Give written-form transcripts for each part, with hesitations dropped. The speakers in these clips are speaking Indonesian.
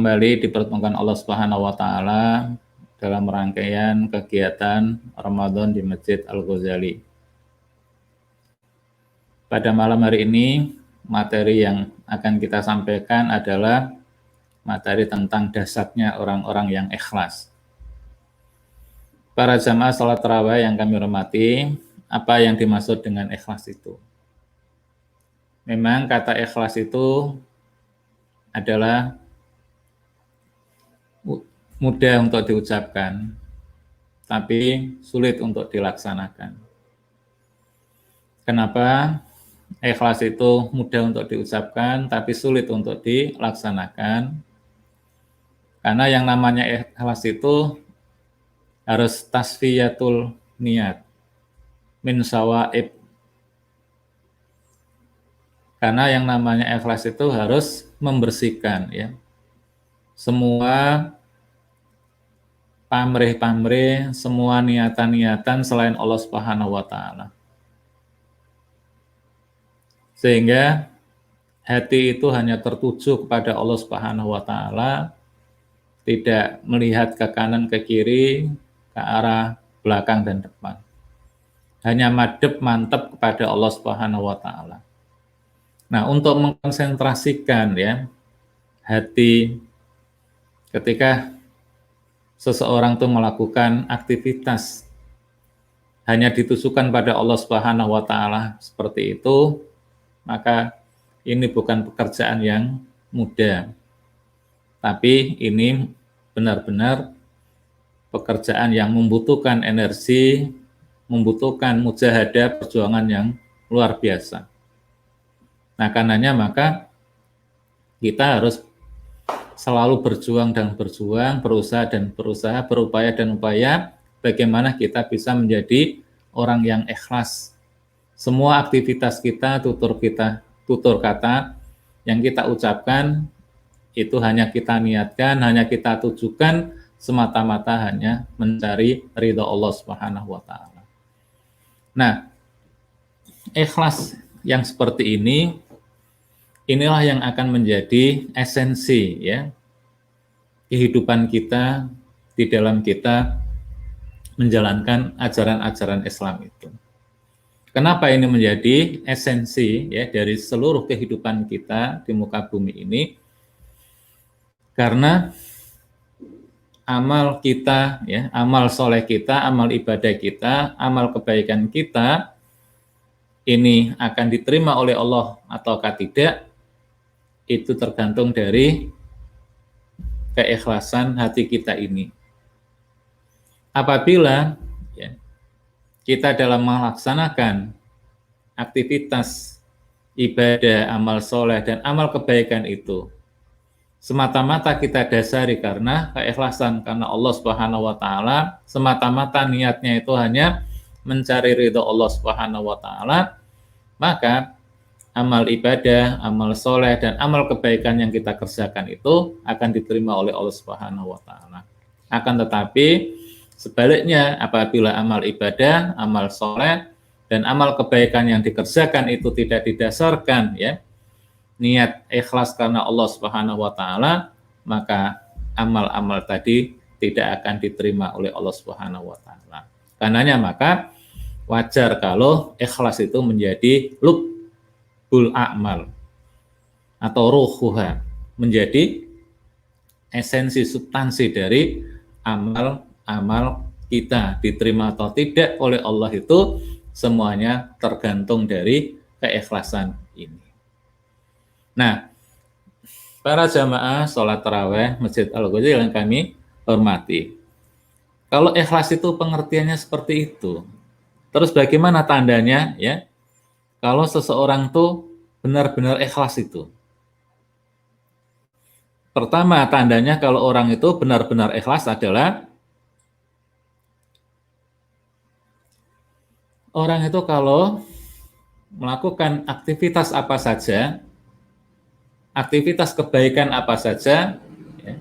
kembali dipertemukan Allah Subhanahu wa taala dalam rangkaian kegiatan Ramadan di Masjid Al-Ghazali. Pada malam hari ini, materi yang akan kita sampaikan adalah materi tentang dasarnya orang-orang yang ikhlas. Para jamaah salat tarawih yang kami hormati, apa yang dimaksud dengan ikhlas itu? Memang kata ikhlas itu adalah mudah untuk diucapkan, tapi sulit untuk dilaksanakan. Kenapa? Ikhlas itu mudah untuk diucapkan, tapi sulit untuk dilaksanakan. Karena yang namanya ikhlas itu harus tasfiyatul niat min sawaib. Karena yang namanya ikhlas itu harus membersihkan, ya, semua pamrih-pamrih, semua niatan-niatan selain Allah Subhanahu wa taala. Sehingga hati itu hanya tertuju kepada Allah Subhanahu wa taala, tidak melihat ke kanan, ke kiri, ke arah belakang dan depan. Hanya madhep mantep kepada Allah Subhanahu wa taala. Nah, untuk mengkonsentrasikan, ya, hati ketika seseorang itu melakukan aktivitas hanya ditujukan pada Allah Subhanahu wa taala seperti itu, maka ini bukan pekerjaan yang mudah. Tapi ini benar-benar pekerjaan yang membutuhkan energi, membutuhkan mujahadah, perjuangan yang luar biasa. Nah, karenanya maka kita harus selalu berjuang dan berjuang, berusaha dan berusaha, berupaya dan upaya, bagaimana kita bisa menjadi orang yang ikhlas. Semua aktivitas kita, tutur kata yang kita ucapkan, itu hanya kita niatkan, hanya kita tujukan, semata-mata hanya mencari ridha Allah Subhanahu wa taala. Nah, ikhlas yang seperti ini, inilah yang akan menjadi esensi, ya, kehidupan kita di dalam kita menjalankan ajaran-ajaran Islam itu. Kenapa ini menjadi esensi, ya, dari seluruh kehidupan kita di muka bumi ini? Karena amal kita, ya, amal soleh kita, amal ibadah kita, amal kebaikan kita ini akan diterima oleh Allah ataukah tidak, itu tergantung dari keikhlasan hati kita ini. Apabila, ya, kita dalam melaksanakan aktivitas ibadah, amal soleh, dan amal kebaikan itu semata-mata kita dasari karena keikhlasan, karena Allah Subhanahu wa taala, semata-mata niatnya itu hanya mencari ridho Allah Subhanahu wa taala, maka amal ibadah, amal soleh, dan amal kebaikan yang kita kerjakan itu akan diterima oleh Allah Subhanahu wa taala. Akan tetapi sebaliknya, apabila amal ibadah, amal soleh, dan amal kebaikan yang dikerjakan itu tidak didasarkan, ya, niat ikhlas karena Allah Subhanahu wa taala, maka amal-amal tadi tidak akan diterima oleh Allah Subhanahu wa taala. Karenanya maka wajar kalau ikhlas itu menjadi lubbul a'mal atau ruhuha, menjadi esensi substansi dari amal-amal kita. Diterima atau tidak oleh Allah itu semuanya tergantung dari keikhlasan ini. Nah, para jamaah sholat tarawih Masjid Al-Ghazali yang kami hormati, kalau ikhlas itu pengertiannya seperti itu, terus bagaimana tandanya, ya, kalau seseorang tuh benar-benar ikhlas itu? Pertama, tandanya kalau orang itu benar-benar ikhlas adalah orang itu kalau melakukan aktivitas apa saja, aktivitas kebaikan apa saja, ya,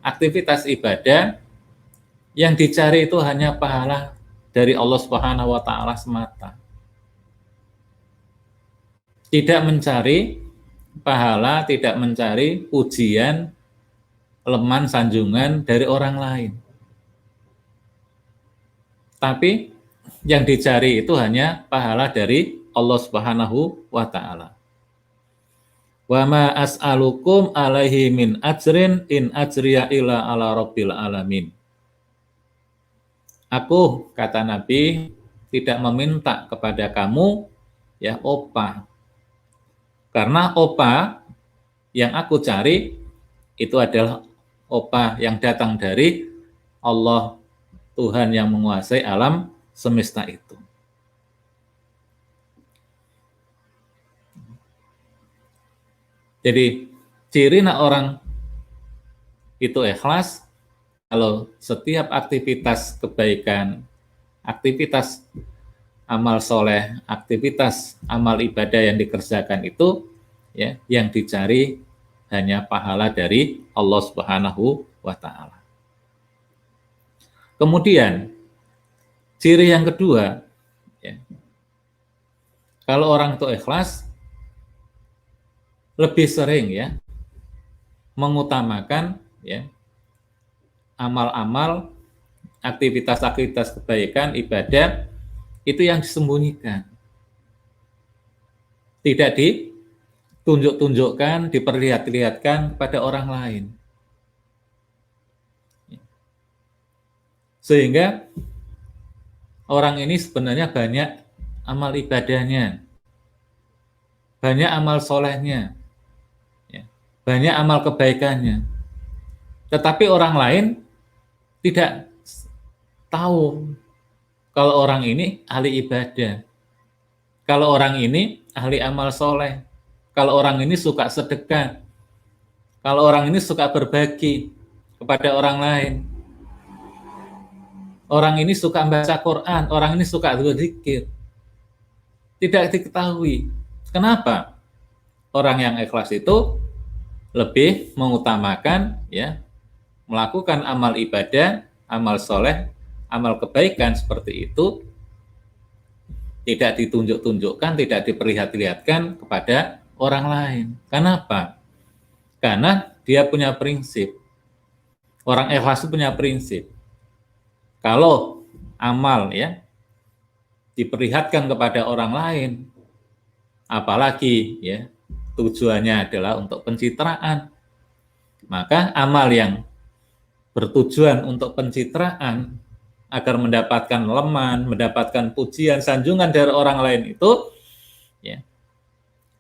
aktivitas ibadah, yang dicari itu hanya pahala dari Allah Subhanahu wa taala semata. Tidak mencari pahala, tidak mencari pujian, leman sanjungan dari orang lain. Tapi yang dicari itu hanya pahala dari Allah Subhanahu wa taala. Wa ma as'alukum alaihi min ajrin in ajriya illa ala rabbil alamin. Aku, kata Nabi, tidak meminta kepada kamu ya upah. Karena upah yang aku cari itu adalah upah yang datang dari Allah, Tuhan yang menguasai alam semesta itu. Jadi ciri orang itu ikhlas kalau setiap aktivitas kebaikan, aktivitas amal soleh, aktivitas amal ibadah yang dikerjakan itu ya yang dicari hanya pahala dari Allah Subhanahu wa taala. Kemudian ciri yang kedua ya, kalau orang itu ikhlas lebih sering ya mengutamakan ya amal-amal, aktivitas-aktivitas kebaikan, ibadah itu yang disembunyikan. Tidak ditunjuk-tunjukkan, diperlihat-lihatkan kepada orang lain. Sehingga orang ini sebenarnya banyak amal ibadahnya, banyak amal solehnya, banyak amal kebaikannya. Tetapi orang lain tidak tahu kalau orang ini ahli ibadah, kalau orang ini ahli amal soleh, kalau orang ini suka sedekah, kalau orang ini suka berbagi kepada orang lain, orang ini suka membaca Quran, orang ini suka berzikir. Tidak diketahui. Kenapa? Orang yang ikhlas itu lebih mengutamakan ya melakukan amal ibadah, amal soleh, amal kebaikan seperti itu tidak ditunjuk-tunjukkan, tidak diperlihat-lihatkan kepada orang lain. Kenapa? Karena dia punya prinsip. Orang ikhlas itu punya prinsip. Kalau amal ya diperlihatkan kepada orang lain, apalagi ya tujuannya adalah untuk pencitraan, maka amal yang bertujuan untuk pencitraan agar mendapatkan leman, mendapatkan pujian, sanjungan dari orang lain itu ya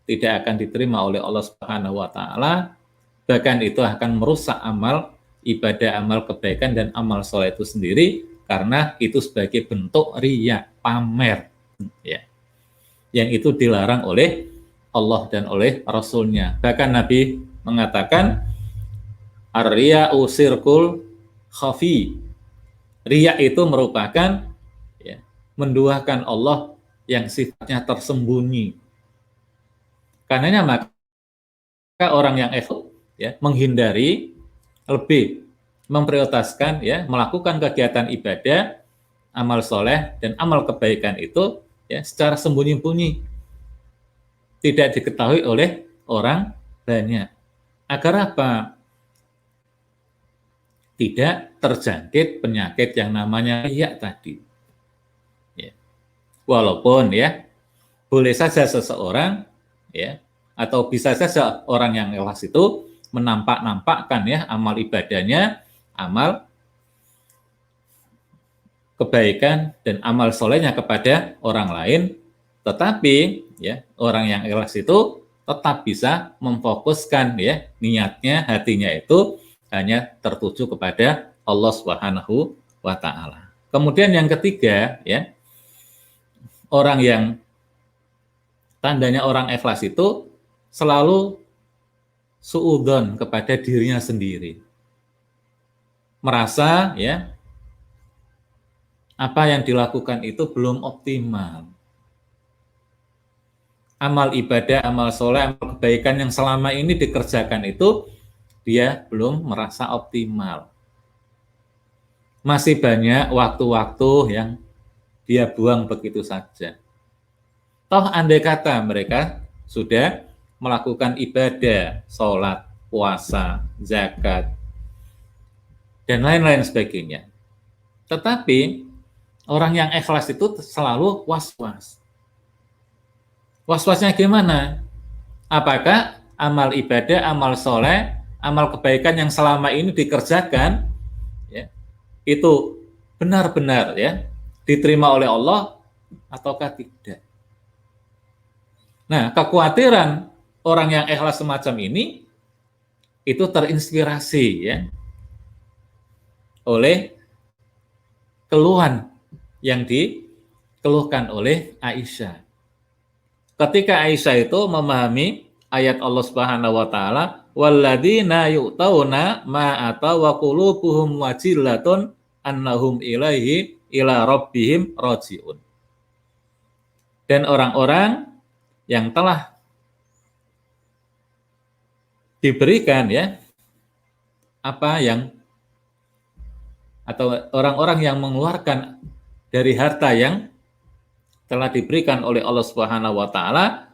tidak akan diterima oleh Allah Subhanahu wa taala, bahkan itu akan merusak amal ibadah, amal kebaikan dan amal soleh itu sendiri karena itu sebagai bentuk riya, pamer ya. Yang itu dilarang oleh Allah dan oleh Rasul-Nya. Bahkan Nabi mengatakan ar-riya'u sirkul khafi. Riya itu merupakan ya, menduakan Allah yang sifatnya tersembunyi. Karenanya maka orang yang ikhlas ya menghindari, lebih memprioritaskan ya melakukan kegiatan ibadah, amal soleh dan amal kebaikan itu ya secara sembunyi-sembunyi, tidak diketahui oleh orang banyak. Agar apa? Tidak terjangkit penyakit yang namanya riya tadi. Ya. Walaupun ya boleh saja seseorang ya atau bisa saja orang yang ikhlas itu menampak-nampakkan ya amal ibadahnya, amal kebaikan dan amal solehnya kepada orang lain, tetapi ya orang yang ikhlas itu tetap bisa memfokuskan ya niatnya, hatinya itu hanya tertuju kepada Allah Subhanahu wa taala. Kemudian yang ketiga ya, orang yang tandanya orang ikhlas itu selalu suudzon kepada dirinya sendiri. Merasa ya apa yang dilakukan itu belum optimal. Amal ibadah, amal soleh, amal kebaikan yang selama ini dikerjakan itu dia belum merasa optimal. Masih banyak waktu-waktu yang dia buang begitu saja. Toh andai kata mereka sudah melakukan ibadah, sholat, puasa, zakat, dan lain-lain sebagainya. Tetapi orang yang ikhlas itu selalu was-was. Was-wasnya gimana? Apakah amal ibadah, amal soleh, amal kebaikan yang selama ini dikerjakan, ya, itu benar-benar ya diterima oleh Allah ataukah tidak? Nah, kekhawatiran orang yang ikhlas semacam ini itu terinspirasi ya oleh keluhan yang dikeluhkan oleh Aisyah. Ketika Aisyah itu memahami ayat Allah Subhanahu wa taala, walladzina yu'tauna ma ataw wa qulubuhum wajillatun annahum ilaihi ila rabbihim rajiun. Dan orang-orang yang telah diberikan ya apa yang atau orang-orang yang mengeluarkan dari harta yang telah diberikan oleh Allah Subhanahu wa taala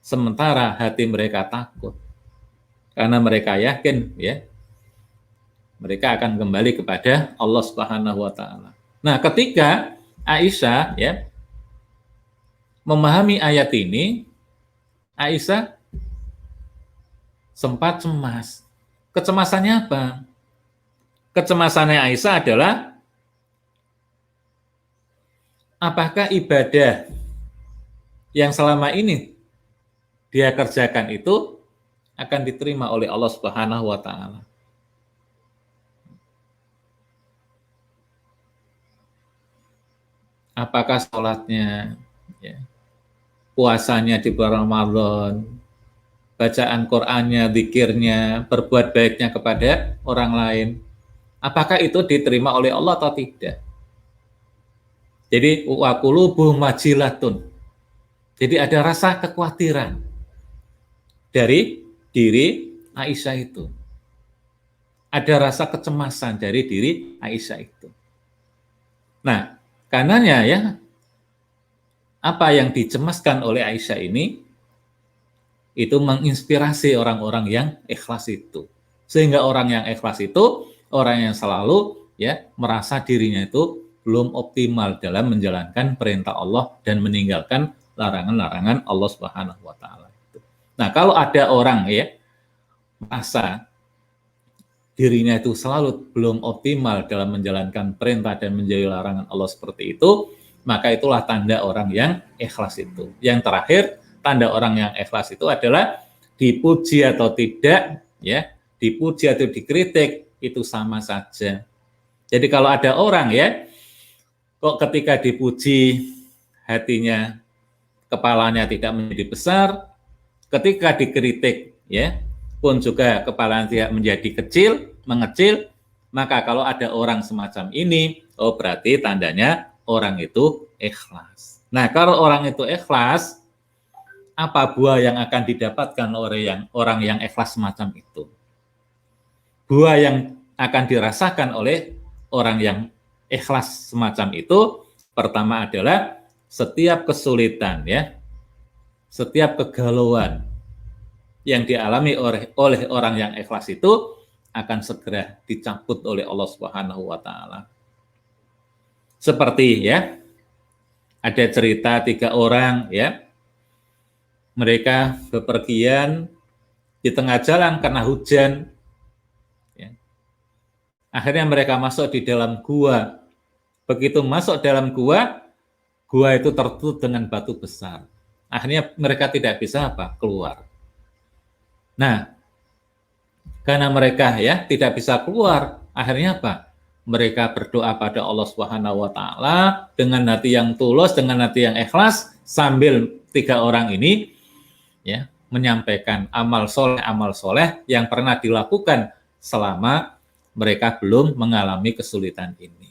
sementara hati mereka takut karena mereka yakin ya mereka akan kembali kepada Allah Subhanahu wa taala. Nah, ketika Aisyah ya memahami ayat ini, Aisyah sempat cemas. Kecemasannya apa? Kecemasannya Aisyah adalah apakah ibadah yang selama ini dia kerjakan itu akan diterima oleh Allah Subhanahu wa taala. Apakah sholatnya, ya, puasanya di bulan Ramadan, bacaan Qur'annya, zikirnya, berbuat baiknya kepada orang lain, apakah itu diterima oleh Allah atau tidak? Jadi wa qulubuhum wajilatun. Jadi ada rasa kekhawatiran dari diri Aisyah itu. Ada rasa kecemasan dari diri Aisyah itu. Nah, karenanya ya, apa yang dicemaskan oleh Aisyah ini, itu menginspirasi orang-orang yang ikhlas itu. Sehingga orang yang ikhlas itu, orang yang selalu ya merasa dirinya itu belum optimal dalam menjalankan perintah Allah dan meninggalkan larangan-larangan Allah Subhanahu wa taala. Nah, kalau ada orang ya merasa dirinya itu selalu belum optimal dalam menjalankan perintah dan menjauhi larangan Allah seperti itu, maka itulah tanda orang yang ikhlas itu. Yang terakhir, tanda orang yang ikhlas itu adalah dipuji atau tidak, ya, dipuji atau dikritik itu sama saja. Jadi kalau ada orang ya, kok ketika dipuji hatinya, kepalanya tidak menjadi besar, ketika dikritik ya, pun juga kepalanya tidak menjadi kecil, mengecil, maka kalau ada orang semacam ini, oh berarti tandanya orang itu ikhlas. Nah, kalau orang itu ikhlas, apa buah yang akan didapatkan oleh orang yang ikhlas semacam itu? Buah yang akan dirasakan oleh orang yang ikhlas semacam itu, pertama adalah setiap kesulitan ya, setiap kegalauan yang dialami oleh orang yang ikhlas itu akan segera dicabut oleh Allah Subhanahu wa taala. Seperti ya, ada cerita 3 orang ya, mereka bepergian di tengah jalan karena hujan. Ya. Akhirnya mereka masuk di dalam gua. Begitu masuk dalam gua itu tertutup dengan batu besar. Akhirnya mereka tidak bisa keluar. Nah, karena mereka ya tidak bisa keluar, akhirnya apa? Mereka berdoa pada Allah Subhanahu wa taala dengan hati yang tulus, dengan hati yang ikhlas, sambil 3 orang ini ya menyampaikan amal soleh yang pernah dilakukan selama mereka belum mengalami kesulitan ini.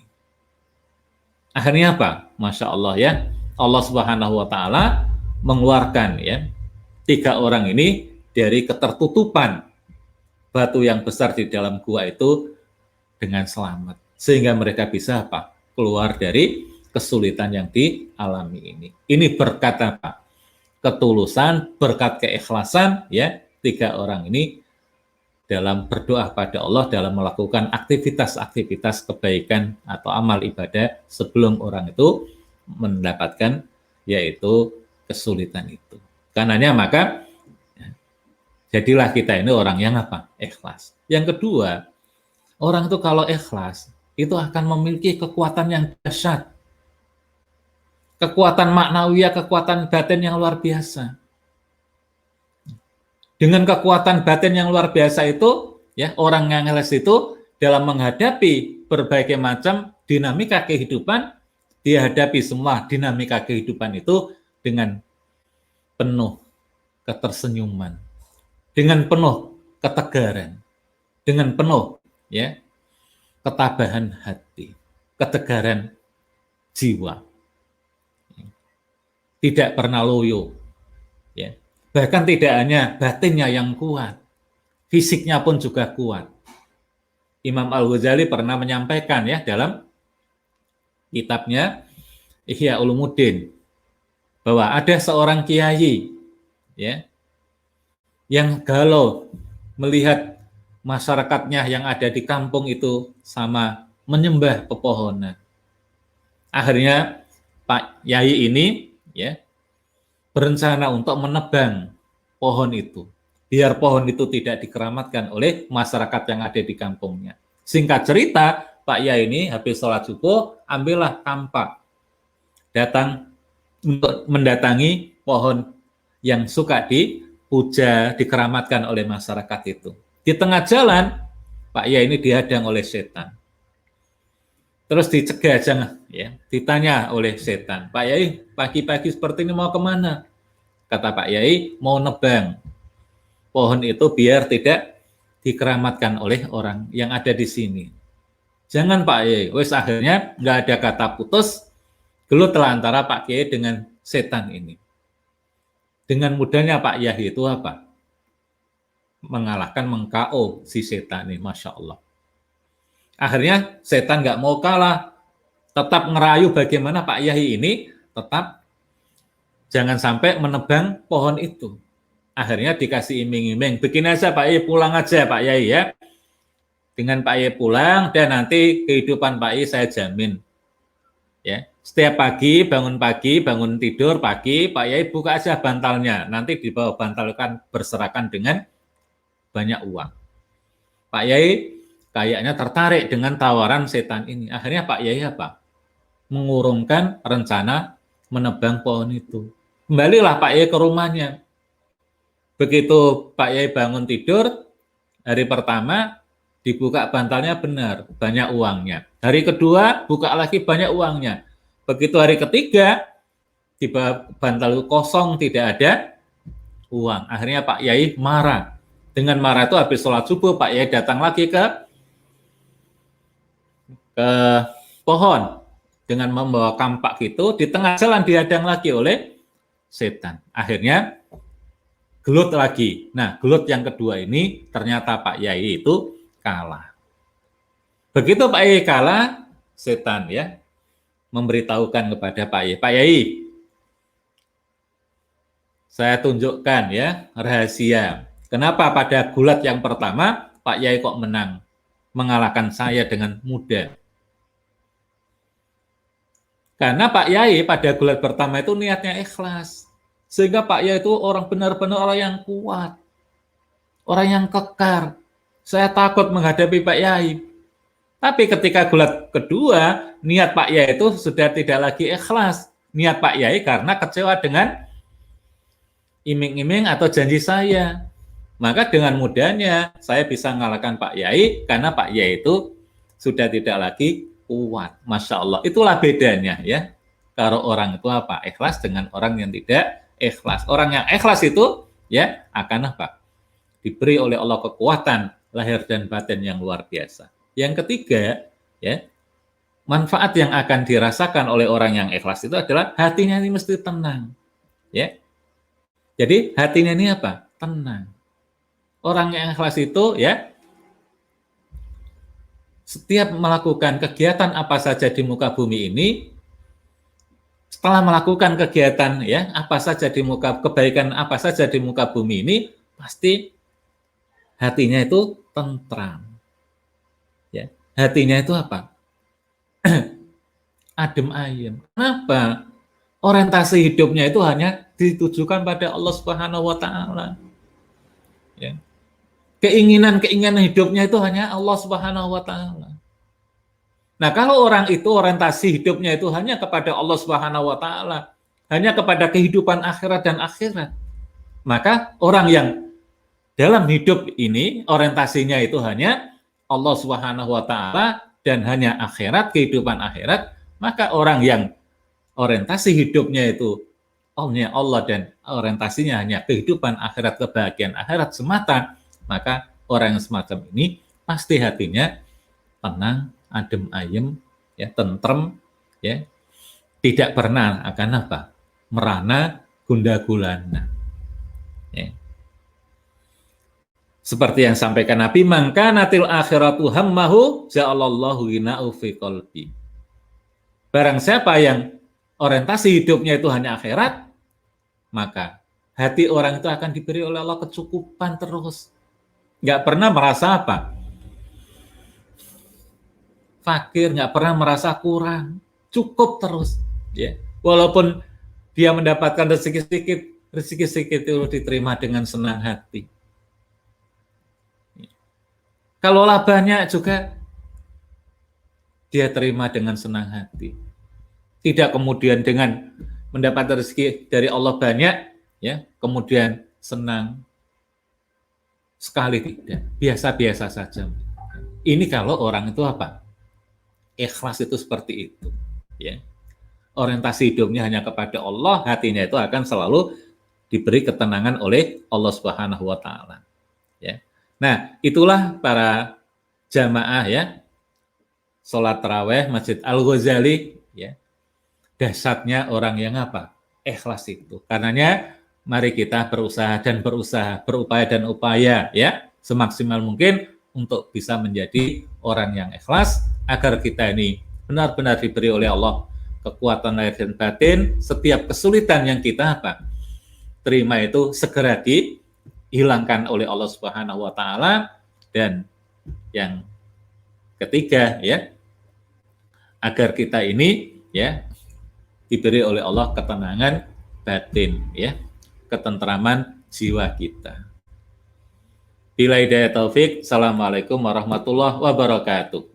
Akhirnya apa? Masya Allah ya, Allah Subhanahu wa taala mengeluarkan ya 3 orang ini dari ketertutupan batu yang besar di dalam gua itu dengan selamat, sehingga mereka bisa keluar dari kesulitan yang dialami ini. Ini berkat apa? Ketulusan, berkat keikhlasan ya 3 orang ini, dalam berdoa pada Allah, dalam melakukan aktivitas-aktivitas kebaikan atau amal ibadah sebelum orang itu mendapatkan yaitu kesulitan itu. Karenanya maka jadilah kita ini orang yang apa? Ikhlas. Yang kedua, orang itu kalau ikhlas itu akan memiliki kekuatan yang dahsyat. Kekuatan maknawiyah, kekuatan batin yang luar biasa. Dengan kekuatan batin yang luar biasa itu, ya, orang yang ikhlas itu dalam menghadapi berbagai macam dinamika kehidupan, dihadapi semua dinamika kehidupan itu dengan penuh ketersenyuman, dengan penuh ketegaran, dengan penuh ya ketabahan hati, ketegaran jiwa, tidak pernah loyo, ya. Bahkan tidak hanya batinnya yang kuat, fisiknya pun juga kuat. Imam Al-Ghazali pernah menyampaikan ya dalam kitabnya Ihya Ulumuddin bahwa ada seorang kiai ya yang galau melihat masyarakatnya yang ada di kampung itu sama menyembah pepohonan. Akhirnya Pak Yai ini ya berencana untuk menebang pohon itu, biar pohon itu tidak dikeramatkan oleh masyarakat yang ada di kampungnya. Singkat cerita, Pak Yai ini habis sholat subuh, ambillah kampak, datang untuk mendatangi pohon yang suka dipuja, dikeramatkan oleh masyarakat itu. Di tengah jalan, Pak Yai ini dihadang oleh setan. Terus dicegah, jangan, ya, ditanya oleh setan, Pak Yai, pagi-pagi seperti ini mau kemana? Kata Pak Yai, mau nebang pohon itu biar tidak dikeramatkan oleh orang yang ada di sini. Jangan Pak Yai, wes akhirnya nggak ada kata putus, gelutlah antara Pak Yai dengan setan ini. Dengan mudahnya Pak Yai itu apa? Mengalahkan, meng-KO si setan ini, Masya Allah. Akhirnya setan nggak mau kalah, tetap ngerayu bagaimana Pak Yai ini tetap jangan sampai menebang pohon itu. Akhirnya dikasih iming-iming, begini aja Pak Yai, pulang aja Pak Yai ya. Dengan Pak Yai pulang dan nanti kehidupan Pak Yai saya jamin. Ya, setiap pagi bangun tidur pagi, Pak Yai buka aja bantalnya, nanti di bawah bantal kan berserakan dengan banyak uang. Pak Yai kayaknya tertarik dengan tawaran setan ini. Akhirnya Pak Yai apa? Mengurungkan rencana menebang pohon itu. Kembalilah Pak Yai ke rumahnya. Begitu Pak Yai bangun tidur, hari pertama dibuka bantalnya benar, banyak uangnya. Hari kedua buka lagi banyak uangnya. Begitu hari ketiga, di bantal kosong tidak ada uang. Akhirnya Pak Yai marah. Dengan marah itu habis sholat subuh, Pak Yai datang lagi ke pohon dengan membawa kampak itu, di tengah jalan dihadang lagi oleh setan. Akhirnya gelut lagi. Nah, gelut yang kedua ini ternyata Pak Yai itu kalah. Begitu Pak Yai kalah, setan ya memberitahukan kepada Pak Yai, Pak Yai, saya tunjukkan ya rahasia. Kenapa pada gulat yang pertama Pak Yai kok menang, mengalahkan saya dengan mudah? Karena Pak Yai pada gulat pertama itu niatnya ikhlas. Sehingga Pak Yai itu orang benar-benar orang yang kuat. Orang yang kekar. Saya takut menghadapi Pak Yai. Tapi ketika gulat kedua, niat Pak Yai itu sudah tidak lagi ikhlas. Niat Pak Yai karena kecewa dengan iming-iming atau janji saya. Maka dengan mudahnya saya bisa mengalahkan Pak Yai karena Pak Yai itu sudah tidak lagi kuat. Masya Allah. Itulah bedanya ya. Kalau orang itu apa? Ikhlas dengan orang yang tidak ikhlas. Orang yang ikhlas itu ya akan apa? Diberi oleh Allah kekuatan lahir dan batin yang luar biasa. Yang ketiga, ya, manfaat yang akan dirasakan oleh orang yang ikhlas itu adalah hatinya ini mesti tenang. Ya. Jadi hatinya ini apa? Tenang. Orang yang ikhlas itu ya setiap melakukan kegiatan apa saja di muka bumi ini, setelah melakukan kegiatan ya apa saja di muka kebaikan apa saja di muka bumi ini, pasti hatinya itu tentram. Ya, hatinya itu apa? Adem ayem. Kenapa? Orientasi hidupnya itu hanya ditujukan pada Allah Subhanahu wa taala. Ya. Keinginan-keinginan hidupnya itu hanya Allah Subhanahu wa taala. Nah, kalau orang itu orientasi hidupnya itu hanya kepada Allah Subhanahu wa taala, hanya kepada kehidupan akhirat dan akhirat, maka orang yang dalam hidup ini orientasinya itu hanya Allah Subhanahu wa taala dan hanya akhirat, kehidupan akhirat, maka orang yang orientasi hidupnya itu hanya Allah dan orientasinya hanya kehidupan akhirat, kebahagiaan akhirat semata, maka orang yang semacam ini pasti hatinya tenang, adem ayem, ya, tentrem, ya, tidak pernah akan apa? Merana, gundah gulana. Ya. Seperti yang sampaikan Nabi, mangkanatil akhiratu hammahu ja'alallahu ghinahu fi qalbi. Barang siapa yang orientasi hidupnya itu hanya akhirat, maka hati orang itu akan diberi oleh Allah kecukupan terus. Nggak pernah merasa apa? Fakir, nggak pernah merasa kurang. Cukup terus. Ya. Walaupun dia mendapatkan rezeki sedikit itu diterima dengan senang hati. Kalau labanya juga dia terima dengan senang hati. Tidak kemudian dengan mendapat rezeki dari Allah banyak, ya, kemudian senang sekali, tidak. Biasa-biasa saja. Ini kalau orang itu apa? Ikhlas itu seperti itu, ya. Orientasi hidupnya hanya kepada Allah, hatinya itu akan selalu diberi ketenangan oleh Allah Subhanahu wa taala, ya. Nah, itulah para jamaah, ya, sholat tarawih Masjid Al-Ghazali, ya, dahsyatnya orang yang apa? Ikhlas itu. Karenanya mari kita berusaha, berupaya dan upaya, ya, semaksimal mungkin untuk bisa menjadi orang yang ikhlas, agar kita ini benar-benar diberi oleh Allah kekuatan lahir dan batin. Setiap kesulitan yang kita apa? Terima itu segera dihilangkan oleh Allah Subhanahu wa taala. Dan yang ketiga, ya, agar kita ini, ya, diberi oleh Allah ketenangan batin, ya, ketentraman jiwa kita. Bila hidayah taufik, assalamualaikum warahmatullahi wabarakatuh.